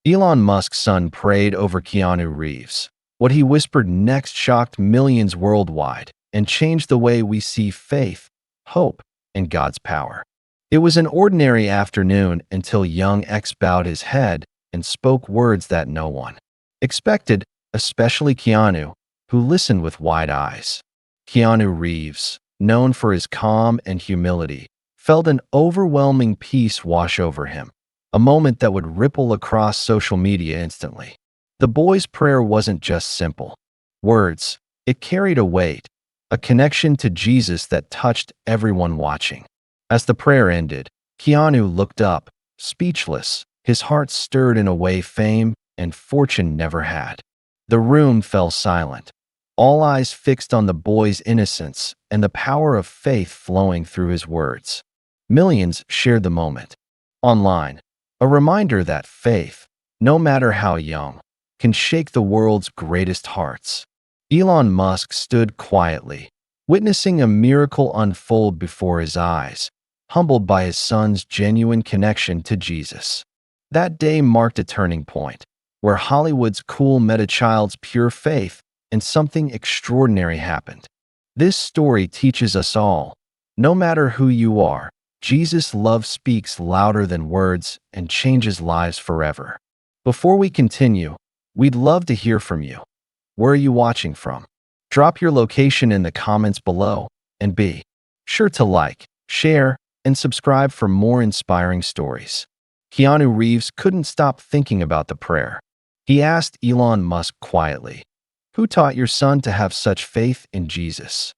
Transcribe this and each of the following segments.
Elon Musk's son prayed over Keanu Reeves. What he whispered next shocked millions worldwide and changed the way we see faith, hope, and God's power. It was an ordinary afternoon until young X bowed his head and spoke words that no one expected, especially Keanu, who listened with wide eyes. Keanu Reeves, known for his calm and humility, felt an overwhelming peace wash over him, a moment that would ripple across social media instantly. The boy's prayer wasn't just simple words, it carried a weight, a connection to Jesus that touched everyone watching. As the prayer ended, Keanu looked up, speechless, his heart stirred in a way fame and fortune never had. The room fell silent, all eyes fixed on the boy's innocence and the power of faith flowing through his words. Millions shared the moment. Online, a reminder that faith, no matter how young, can shake the world's greatest hearts. Elon Musk stood quietly, witnessing a miracle unfold before his eyes, humbled by his son's genuine connection to Jesus. That day marked a turning point, where Hollywood's cool met a child's pure faith, and something extraordinary happened. This story teaches us all, no matter who you are, Jesus' love speaks louder than words and changes lives forever. Before we continue, we'd love to hear from you. Where are you watching from? Drop your location in the comments below, and be sure to like, share, and subscribe for more inspiring stories. Keanu Reeves couldn't stop thinking about the prayer. He asked Elon Musk quietly, "Who taught your son to have such faith in Jesus?"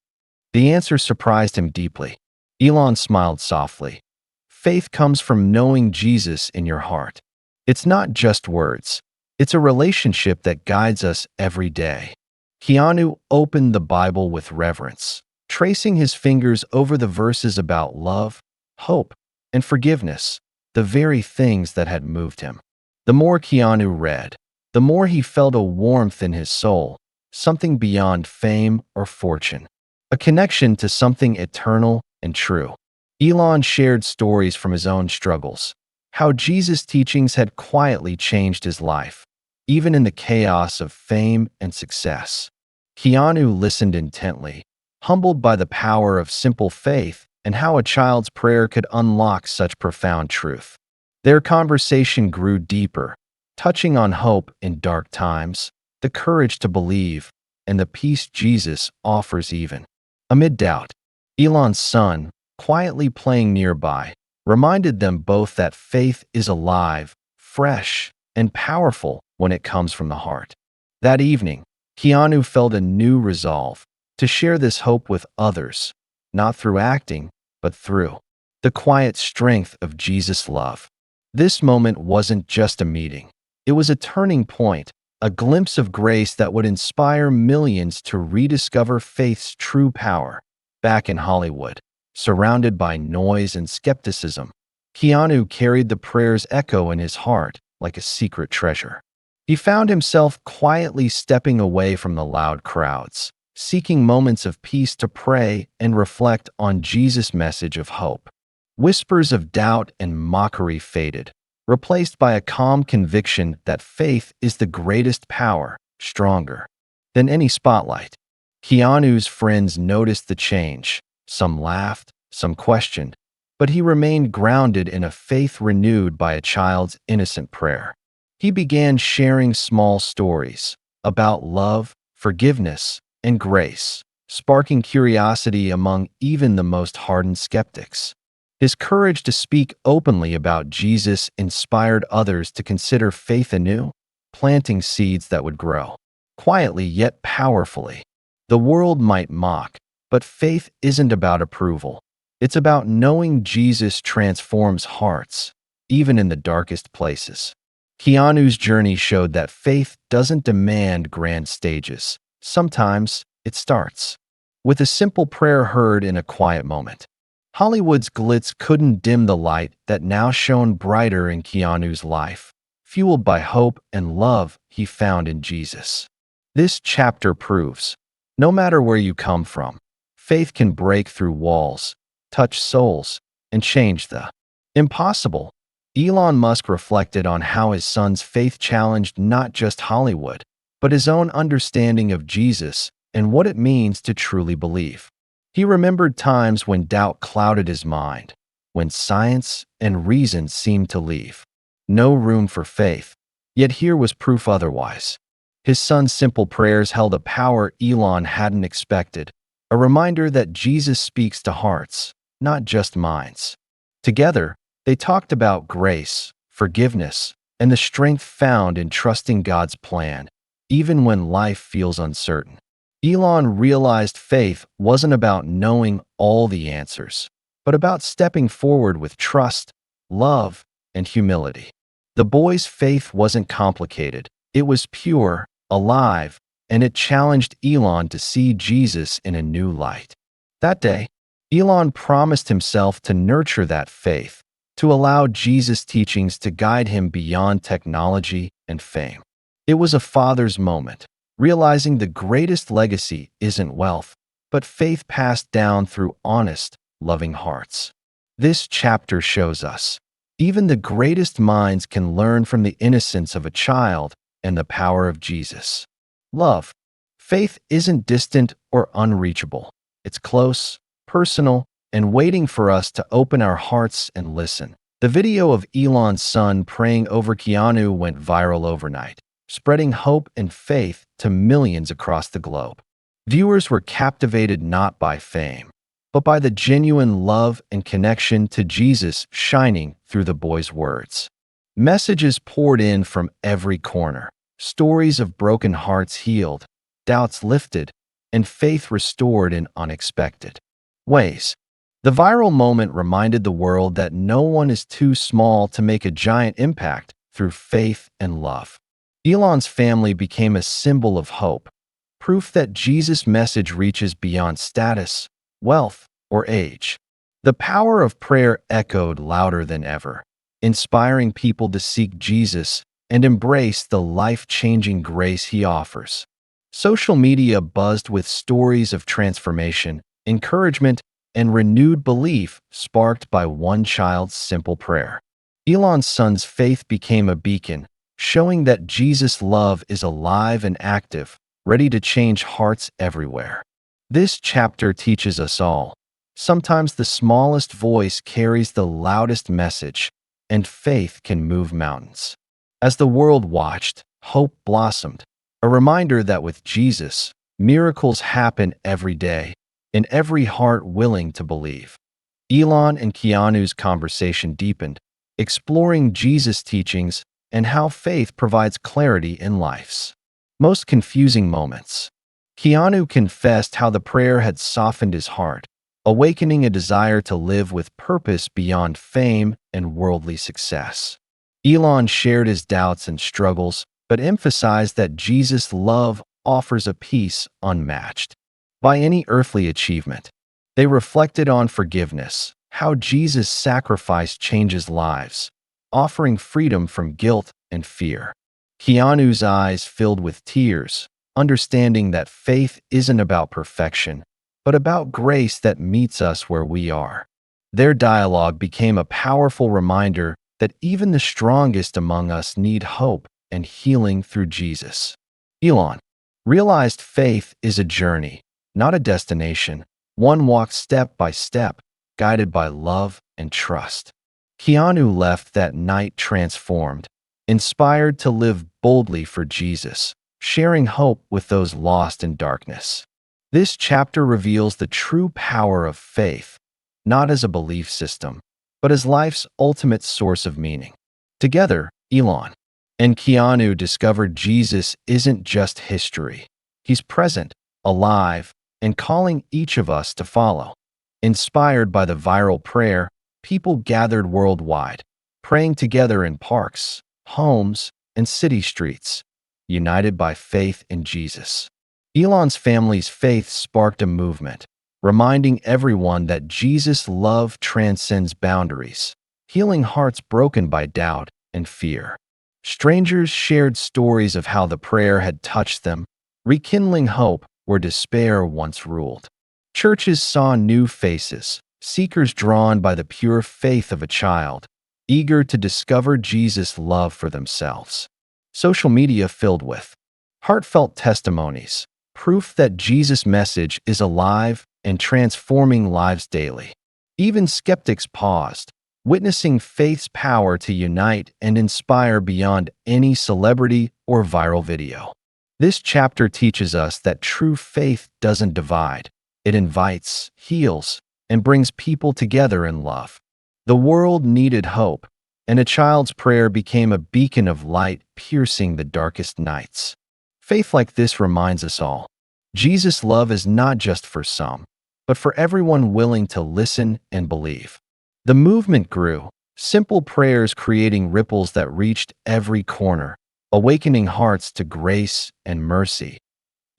The answer surprised him deeply. Elon smiled softly. "Faith comes from knowing Jesus in your heart. It's not just words. It's a relationship that guides us every day." Keanu opened the Bible with reverence, tracing his fingers over the verses about love, hope, and forgiveness, the very things that had moved him. The more Keanu read, the more he felt a warmth in his soul, something beyond fame or fortune, a connection to something eternal and true. Elon shared stories from his own struggles, how Jesus' teachings had quietly changed his life, even in the chaos of fame and success. Keanu listened intently, humbled by the power of simple faith and how a child's prayer could unlock such profound truth. Their conversation grew deeper, touching on hope in dark times, the courage to believe, and the peace Jesus offers even amid doubt. Elon's son, quietly playing nearby, reminded them both that faith is alive, fresh, and powerful when it comes from the heart. That evening, Keanu felt a new resolve to share this hope with others, not through acting, but through the quiet strength of Jesus' love. This moment wasn't just a meeting. It was a turning point, a glimpse of grace that would inspire millions to rediscover faith's true power. Back in Hollywood, surrounded by noise and skepticism, Keanu carried the prayer's echo in his heart like a secret treasure. He found himself quietly stepping away from the loud crowds, seeking moments of peace to pray and reflect on Jesus' message of hope. Whispers of doubt and mockery faded, replaced by a calm conviction that faith is the greatest power, stronger than any spotlight. Keanu's friends noticed the change. Some laughed, some questioned, but he remained grounded in a faith renewed by a child's innocent prayer. He began sharing small stories about love, forgiveness, and grace, sparking curiosity among even the most hardened skeptics. His courage to speak openly about Jesus inspired others to consider faith anew, planting seeds that would grow quietly yet powerfully. The world might mock, but faith isn't about approval. It's about knowing Jesus transforms hearts, even in the darkest places. Keanu's journey showed that faith doesn't demand grand stages. Sometimes it starts with a simple prayer heard in a quiet moment. Hollywood's glitz couldn't dim the light that now shone brighter in Keanu's life, fueled by hope and love he found in Jesus. This chapter proves, no matter where you come from, faith can break through walls, touch souls, and change the impossible. Elon Musk reflected on how his son's faith challenged not just Hollywood, but his own understanding of Jesus and what it means to truly believe. He remembered times when doubt clouded his mind, when science and reason seemed to leave no room for faith, yet here was proof otherwise. His son's simple prayers held a power Elon hadn't expected, a reminder that Jesus speaks to hearts, not just minds. Together, they talked about grace, forgiveness, and the strength found in trusting God's plan, even when life feels uncertain. Elon realized faith wasn't about knowing all the answers, but about stepping forward with trust, love, and humility. The boy's faith wasn't complicated. It was pure, alive, and it challenged Elon to see Jesus in a new light. That day, Elon promised himself to nurture that faith, to allow Jesus' teachings to guide him beyond technology and fame. It was a father's moment, realizing the greatest legacy isn't wealth, but faith passed down through honest, loving hearts. This chapter shows us even the greatest minds can learn from the innocence of a child and the power of Jesus. Love. Faith isn't distant or unreachable. It's close, personal, and waiting for us to open our hearts and listen. The video of Elon's son praying over Keanu went viral overnight, spreading hope and faith to millions across the globe. Viewers were captivated not by fame, but by the genuine love and connection to Jesus shining through the boy's words. Messages poured in from every corner, stories of broken hearts healed, doubts lifted, and faith restored in unexpected ways. The viral moment reminded the world that no one is too small to make a giant impact through faith and love. Elon's family became a symbol of hope, proof that Jesus' message reaches beyond status, wealth, or age. The power of prayer echoed louder than ever, inspiring people to seek Jesus and embrace the life-changing grace he offers. Social media buzzed with stories of transformation, encouragement, and renewed belief sparked by one child's simple prayer. Elon's son's faith became a beacon, showing that Jesus' love is alive and active, ready to change hearts everywhere. This chapter teaches us all. Sometimes the smallest voice carries the loudest message, and faith can move mountains. As the world watched, hope blossomed, a reminder that with Jesus, miracles happen every day, in every heart willing to believe. Elon and Keanu's conversation deepened, exploring Jesus' teachings and how faith provides clarity in life's most confusing moments. Keanu confessed how the prayer had softened his heart, awakening a desire to live with purpose beyond fame and worldly success. Elon shared his doubts and struggles, but emphasized that Jesus' love offers a peace unmatched by any earthly achievement. They reflected on forgiveness, how Jesus' sacrifice changes lives, offering freedom from guilt and fear. Keanu's eyes filled with tears, understanding that faith isn't about perfection, but about grace that meets us where we are. Their dialogue became a powerful reminder that even the strongest among us need hope and healing through Jesus. Elon realized faith is a journey, not a destination, one walked step by step, guided by love and trust. Keanu left that night transformed, inspired to live boldly for Jesus, sharing hope with those lost in darkness. This chapter reveals the true power of faith, not as a belief system, but as life's ultimate source of meaning. Together, Elon and Keanu discovered Jesus isn't just history. He's present, alive, and calling each of us to follow. Inspired by the viral prayer, people gathered worldwide, praying together in parks, homes, and city streets, united by faith in Jesus. Elon's family's faith sparked a movement, reminding everyone that Jesus' love transcends boundaries, healing hearts broken by doubt and fear. Strangers shared stories of how the prayer had touched them, rekindling hope where despair once ruled. Churches saw new faces, seekers drawn by the pure faith of a child, eager to discover Jesus' love for themselves. Social media filled with heartfelt testimonies, proof that Jesus' message is alive and transforming lives daily. Even skeptics paused, witnessing faith's power to unite and inspire beyond any celebrity or viral video. This chapter teaches us that true faith doesn't divide. It invites, heals, and brings people together in love. The world needed hope, and a child's prayer became a beacon of light piercing the darkest nights. Faith like this reminds us all, Jesus' love is not just for some, but for everyone willing to listen and believe. The movement grew, simple prayers creating ripples that reached every corner, awakening hearts to grace and mercy.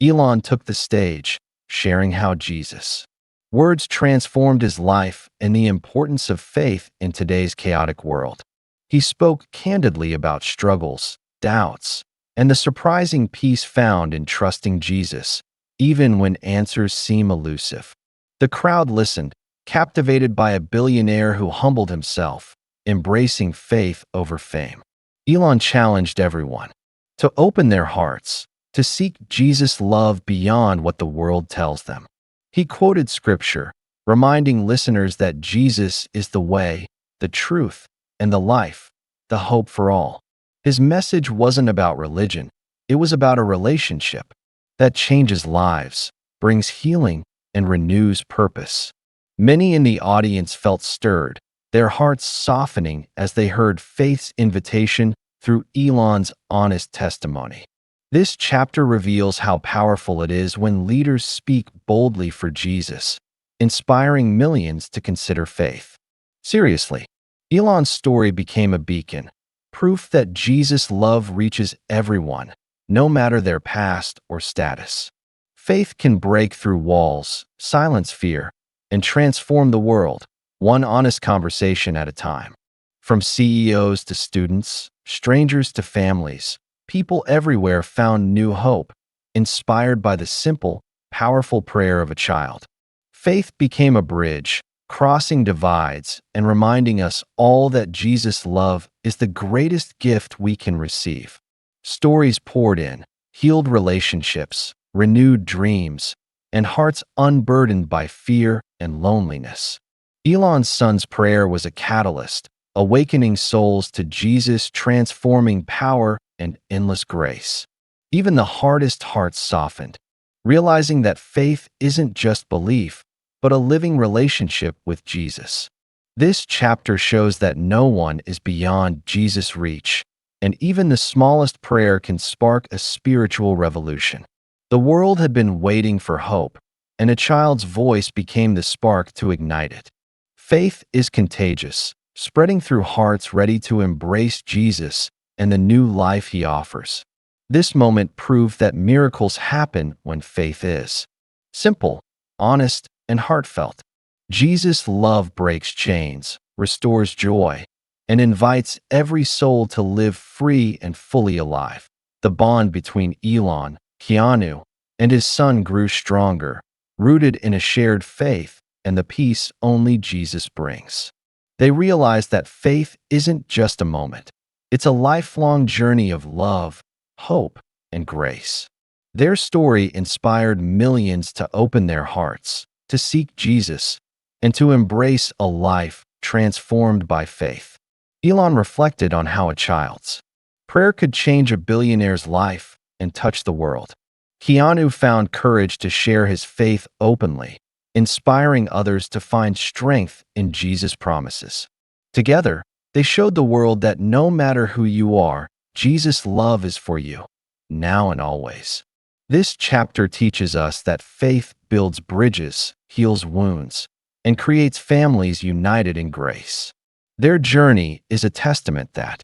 Elon took the stage, sharing how Jesus' words transformed his life and the importance of faith in today's chaotic world. He spoke candidly about struggles, doubts, and the surprising peace found in trusting Jesus, even when answers seem elusive. The crowd listened, captivated by a billionaire who humbled himself, embracing faith over fame. Elon challenged everyone to open their hearts, to seek Jesus' love beyond what the world tells them. He quoted scripture, reminding listeners that Jesus is the way, the truth, and the life, the hope for all. His message wasn't about religion, it was about a relationship that changes lives, brings healing, and renews purpose. Many in the audience felt stirred, their hearts softening as they heard faith's invitation through Elon's honest testimony. This chapter reveals how powerful it is when leaders speak boldly for Jesus, inspiring millions to consider faith. Seriously, Elon's story became a beacon, proof that Jesus' love reaches everyone, no matter their past or status. Faith can break through walls, silence fear, and transform the world, one honest conversation at a time. From CEOs to students, strangers to families, people everywhere found new hope, inspired by the simple, powerful prayer of a child. Faith became a bridge, crossing divides and reminding us all that Jesus' love is the greatest gift we can receive. Stories poured in, healed relationships, renewed dreams, and hearts unburdened by fear and loneliness. Elon's son's prayer was a catalyst, awakening souls to Jesus' transforming power and endless grace. Even the hardest hearts softened, realizing that faith isn't just belief, but a living relationship with Jesus. This chapter shows that no one is beyond Jesus' reach, and even the smallest prayer can spark a spiritual revolution. The world had been waiting for hope, and a child's voice became the spark to ignite it. Faith is contagious, spreading through hearts ready to embrace Jesus and the new life he offers. This moment proved that miracles happen when faith is simple, honest, and heartfelt. Jesus' love breaks chains, restores joy, and invites every soul to live free and fully alive. The bond between Elon, Keanu, and his son grew stronger, rooted in a shared faith and the peace only Jesus brings. They realized that faith isn't just a moment. It's a lifelong journey of love, hope, and grace. Their story inspired millions to open their hearts, to seek Jesus, and to embrace a life transformed by faith. Elon reflected on how a child's prayer could change a billionaire's life and touch the world. Keanu found courage to share his faith openly, inspiring others to find strength in Jesus' promises. Together, they showed the world that no matter who you are, Jesus' love is for you, now and always. This chapter teaches us that faith builds bridges, heals wounds, and creates families united in grace. Their journey is a testament that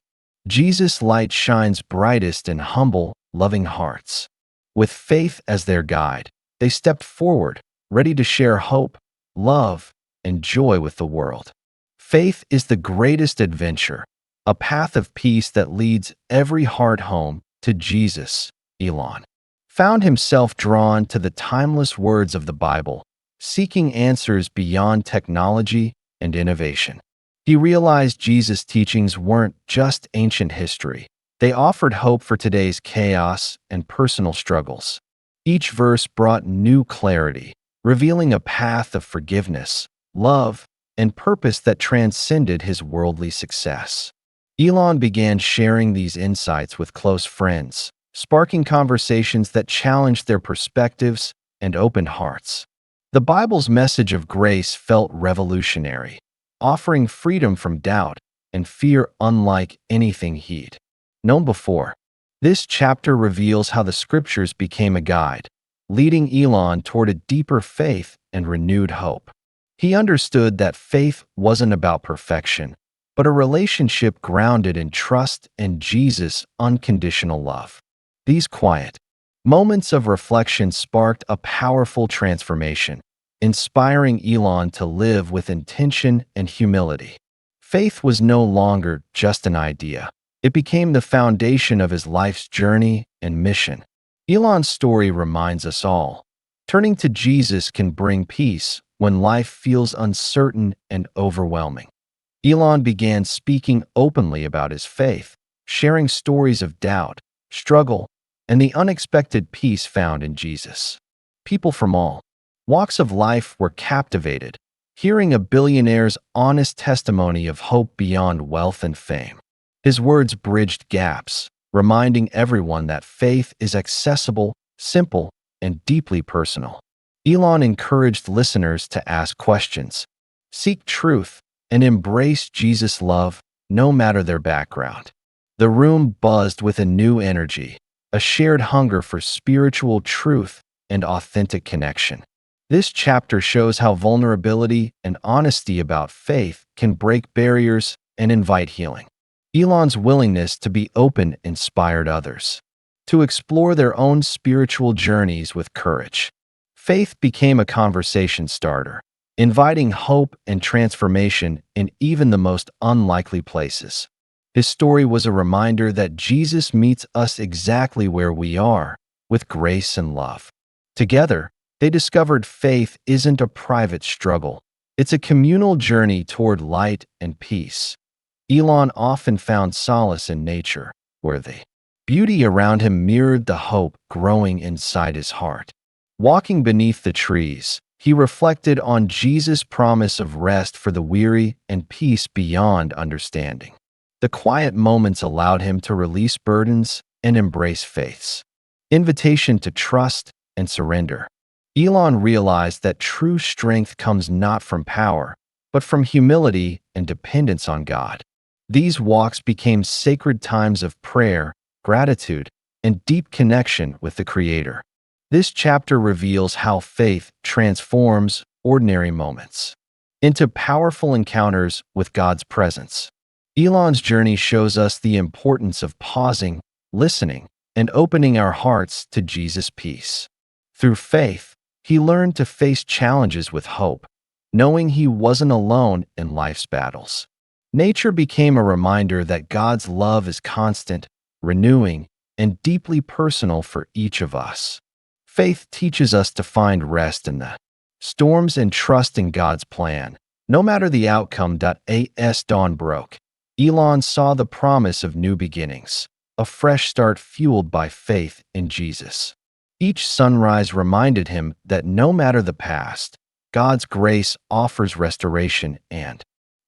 Jesus' light shines brightest in humble, loving hearts. With faith as their guide, they stepped forward, ready to share hope, love, and joy with the world. Faith is the greatest adventure, a path of peace that leads every heart home to Jesus. Elon found himself drawn to the timeless words of the Bible, seeking answers beyond technology and innovation. He realized Jesus' teachings weren't just ancient history. They offered hope for today's chaos and personal struggles. Each verse brought new clarity, revealing a path of forgiveness, love, and purpose that transcended his worldly success. Elon began sharing these insights with close friends, sparking conversations that challenged their perspectives and opened hearts. The Bible's message of grace felt revolutionary, offering freedom from doubt and fear unlike anything he'd known before. This chapter reveals how the scriptures became a guide, leading Elon toward a deeper faith and renewed hope. He understood that faith wasn't about perfection, but a relationship grounded in trust and Jesus' unconditional love. These quiet moments of reflection sparked a powerful transformation, inspiring Elon to live with intention and humility. Faith was no longer just an idea. It became the foundation of his life's journey and mission. Elon's story reminds us all, turning to Jesus can bring peace when life feels uncertain and overwhelming. Elon began speaking openly about his faith, sharing stories of doubt, struggle, and the unexpected peace found in Jesus. People from all walks of life were captivated, hearing a billionaire's honest testimony of hope beyond wealth and fame. His words bridged gaps, reminding everyone that faith is accessible, simple, and deeply personal. Elon encouraged listeners to ask questions, seek truth, and embrace Jesus' love, no matter their background. The room buzzed with a new energy, a shared hunger for spiritual truth and authentic connection. This chapter shows how vulnerability and honesty about faith can break barriers and invite healing. Elon's willingness to be open inspired others to explore their own spiritual journeys with courage. Faith became a conversation starter, inviting hope and transformation in even the most unlikely places. His story was a reminder that Jesus meets us exactly where we are, with grace and love. Together, they discovered faith isn't a private struggle. It's a communal journey toward light and peace. Elon often found solace in nature, where the beauty around him mirrored the hope growing inside his heart. Walking beneath the trees, he reflected on Jesus' promise of rest for the weary and peace beyond understanding. The quiet moments allowed him to release burdens and embrace faith's invitation to trust and surrender. Elon realized that true strength comes not from power, but from humility and dependence on God. These walks became sacred times of prayer, gratitude, and deep connection with the Creator. This chapter reveals how faith transforms ordinary moments into powerful encounters with God's presence. Elon's journey shows us the importance of pausing, listening, and opening our hearts to Jesus' peace. Through faith, he learned to face challenges with hope, knowing he wasn't alone in life's battles. Nature became a reminder that God's love is constant, renewing, and deeply personal for each of us. Faith teaches us to find rest in the storms and trust in God's plan, no matter the outcome. As dawn broke, Elon saw the promise of new beginnings, a fresh start fueled by faith in Jesus. Each sunrise reminded him that no matter the past, God's grace offers restoration and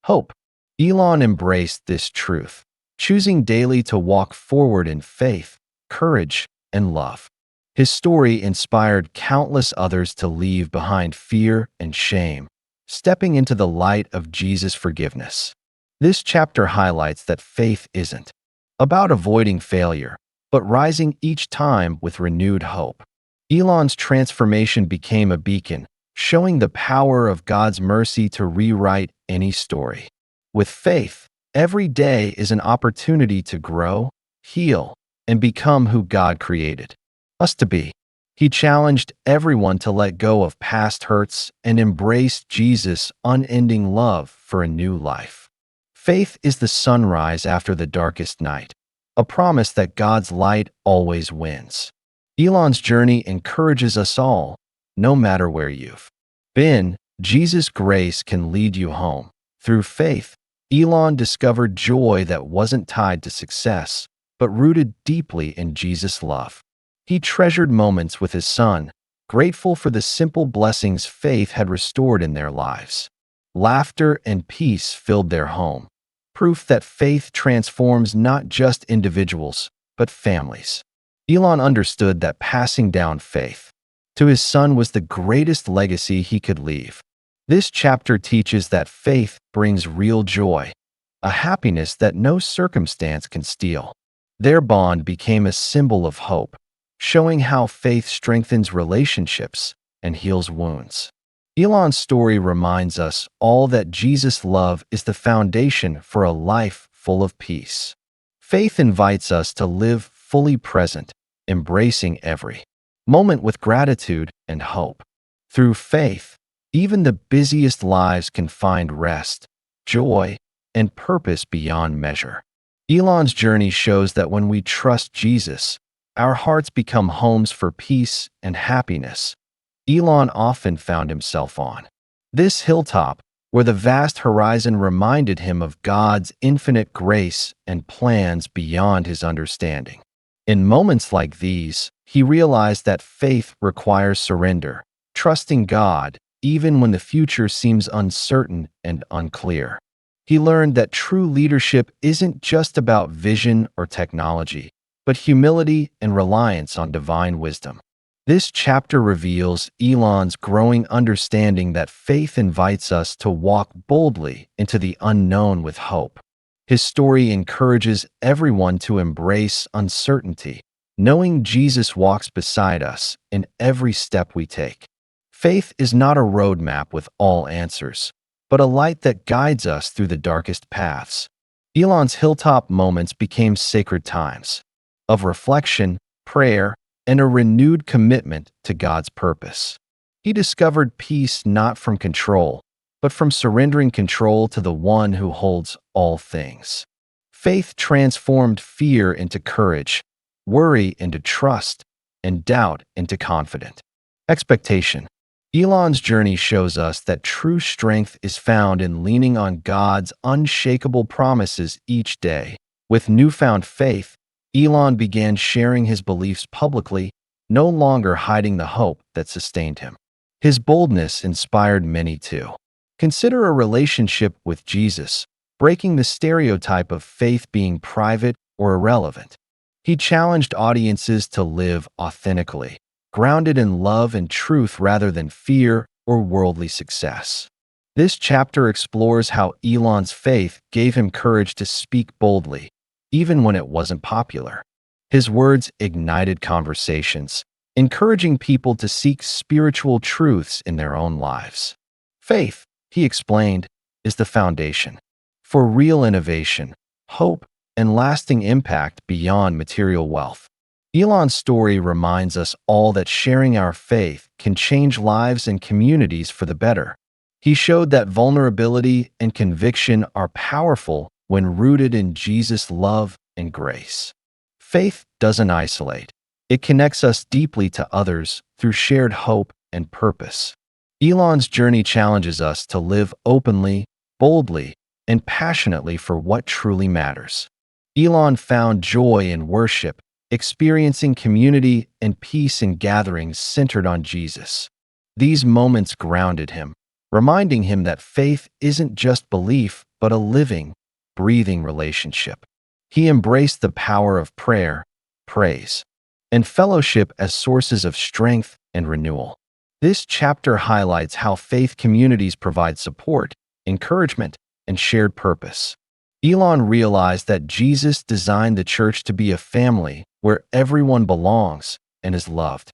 hope. Elon embraced this truth, choosing daily to walk forward in faith, courage, and love. His story inspired countless others to leave behind fear and shame, stepping into the light of Jesus' forgiveness. This chapter highlights that faith isn't about avoiding failure, but rising each time with renewed hope. Elon's transformation became a beacon, showing the power of God's mercy to rewrite any story. With faith, every day is an opportunity to grow, heal, and become who God created us to be. He challenged everyone to let go of past hurts and embrace Jesus' unending love for a new life. Faith is the sunrise after the darkest night, a promise that God's light always wins. Elon's journey encourages us all, no matter where you've been, Jesus' grace can lead you home. Through faith, Elon discovered joy that wasn't tied to success, but rooted deeply in Jesus' love. He treasured moments with his son, grateful for the simple blessings faith had restored in their lives. Laughter and peace filled their home, proof that faith transforms not just individuals, but families. Elon understood that passing down faith to his son was the greatest legacy he could leave. This chapter teaches that faith brings real joy, a happiness that no circumstance can steal. Their bond became a symbol of hope, showing how faith strengthens relationships and heals wounds. Elon's story reminds us all that Jesus' love is the foundation for a life full of peace. Faith invites us to live fully present, embracing every moment with gratitude and hope. Through faith, even the busiest lives can find rest, joy, and purpose beyond measure. Elon's journey shows that when we trust Jesus, our hearts become homes for peace and happiness. Elon often found himself on this hilltop, where the vast horizon reminded him of God's infinite grace and plans beyond his understanding. In moments like these, he realized that faith requires surrender, trusting God even when the future seems uncertain and unclear. He learned that true leadership isn't just about vision or technology, but humility and reliance on divine wisdom. This chapter reveals Elon's growing understanding that faith invites us to walk boldly into the unknown with hope. His story encourages everyone to embrace uncertainty, knowing Jesus walks beside us in every step we take. Faith is not a roadmap with all answers, but a light that guides us through the darkest paths. Elon's hilltop moments became sacred times of reflection, prayer, and a renewed commitment to God's purpose. He discovered peace not from control, but from surrendering control to the one who holds all things. Faith transformed fear into courage, worry into trust, and doubt into confidence. Expectation. Elon's journey shows us that true strength is found in leaning on God's unshakable promises each day. With newfound faith, Elon began sharing his beliefs publicly, no longer hiding the hope that sustained him. His boldness inspired many too. Consider a relationship with Jesus, breaking the stereotype of faith being private or irrelevant. He challenged audiences to live authentically, grounded in love and truth rather than fear or worldly success. This chapter explores how Elon's faith gave him courage to speak boldly, even when it wasn't popular. His words ignited conversations, encouraging people to seek spiritual truths in their own lives. Faith, he explained, is the foundation for real innovation, hope, and lasting impact beyond material wealth. Elon's story reminds us all that sharing our faith can change lives and communities for the better. He showed that vulnerability and conviction are powerful when rooted in Jesus' love and grace. Faith doesn't isolate. It connects us deeply to others through shared hope and purpose. Elon's journey challenges us to live openly, boldly, and passionately for what truly matters. Elon found joy in worship, experiencing community and peace in gatherings centered on Jesus. These moments grounded him, reminding him that faith isn't just belief, but a living, breathing relationship. He embraced the power of prayer, praise, and fellowship as sources of strength and renewal. This chapter highlights how faith communities provide support, encouragement, and shared purpose. Elon realized that Jesus designed the church to be a family where everyone belongs and is loved.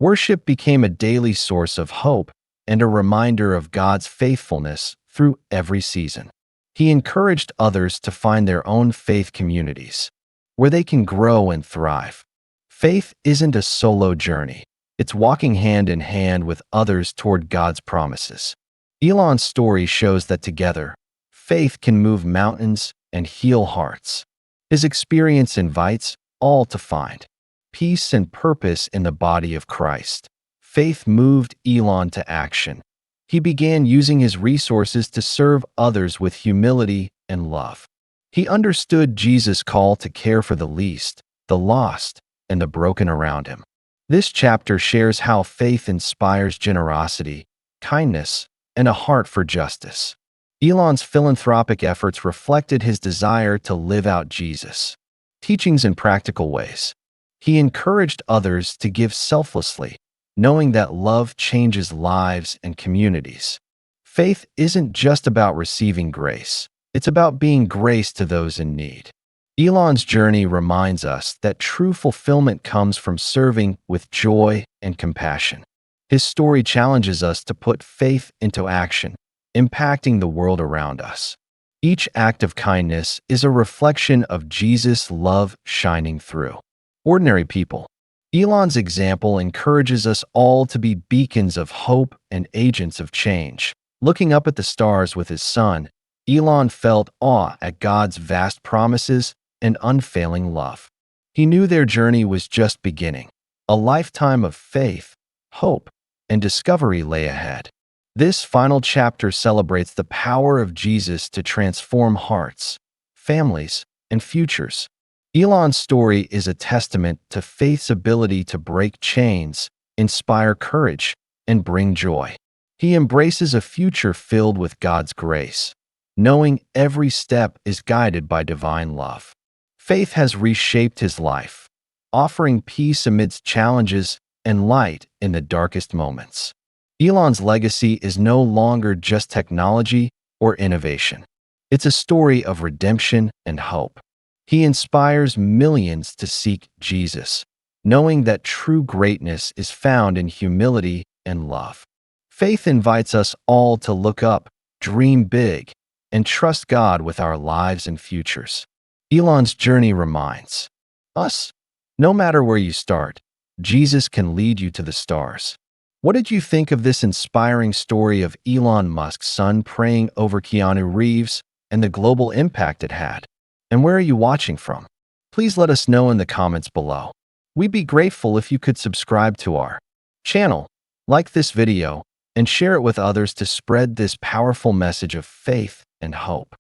Worship became a daily source of hope and a reminder of God's faithfulness through every season. He encouraged others to find their own faith communities, where they can grow and thrive. Faith isn't a solo journey. It's walking hand in hand with others toward God's promises. Elon's story shows that together, faith can move mountains and heal hearts. His experience invites all to find peace and purpose in the body of Christ. Faith moved Elon to action. He began using his resources to serve others with humility and love. He understood Jesus' call to care for the least, the lost, and the broken around him. This chapter shares how faith inspires generosity, kindness, and a heart for justice. Elon's philanthropic efforts reflected his desire to live out Jesus' teachings in practical ways. He encouraged others to give selflessly, knowing that love changes lives and communities. Faith isn't just about receiving grace, it's about being grace to those in need. Elon's journey reminds us that true fulfillment comes from serving with joy and compassion. His story challenges us to put faith into action, impacting the world around us. Each act of kindness is a reflection of Jesus' love shining through. Ordinary people. Elon's example encourages us all to be beacons of hope and agents of change. Looking up at the stars with his son, Elon felt awe at God's vast promises and unfailing love. He knew their journey was just beginning. A lifetime of faith, hope, and discovery lay ahead. This final chapter celebrates the power of Jesus to transform hearts, families, and futures. Elon's story is a testament to faith's ability to break chains, inspire courage, and bring joy. He embraces a future filled with God's grace, knowing every step is guided by divine love. Faith has reshaped his life, offering peace amidst challenges and light in the darkest moments. Elon's legacy is no longer just technology or innovation. It's a story of redemption and hope. He inspires millions to seek Jesus, knowing that true greatness is found in humility and love. Faith invites us all to look up, dream big, and trust God with our lives and futures. Elon's journey reminds us, no matter where you start, Jesus can lead you to the stars. What did you think of this inspiring story of Elon Musk's son praying over Keanu Reeves and the global impact it had? And where are you watching from? Please let us know in the comments below. We'd be grateful if you could subscribe to our channel, like this video, and share it with others to spread this powerful message of faith and hope.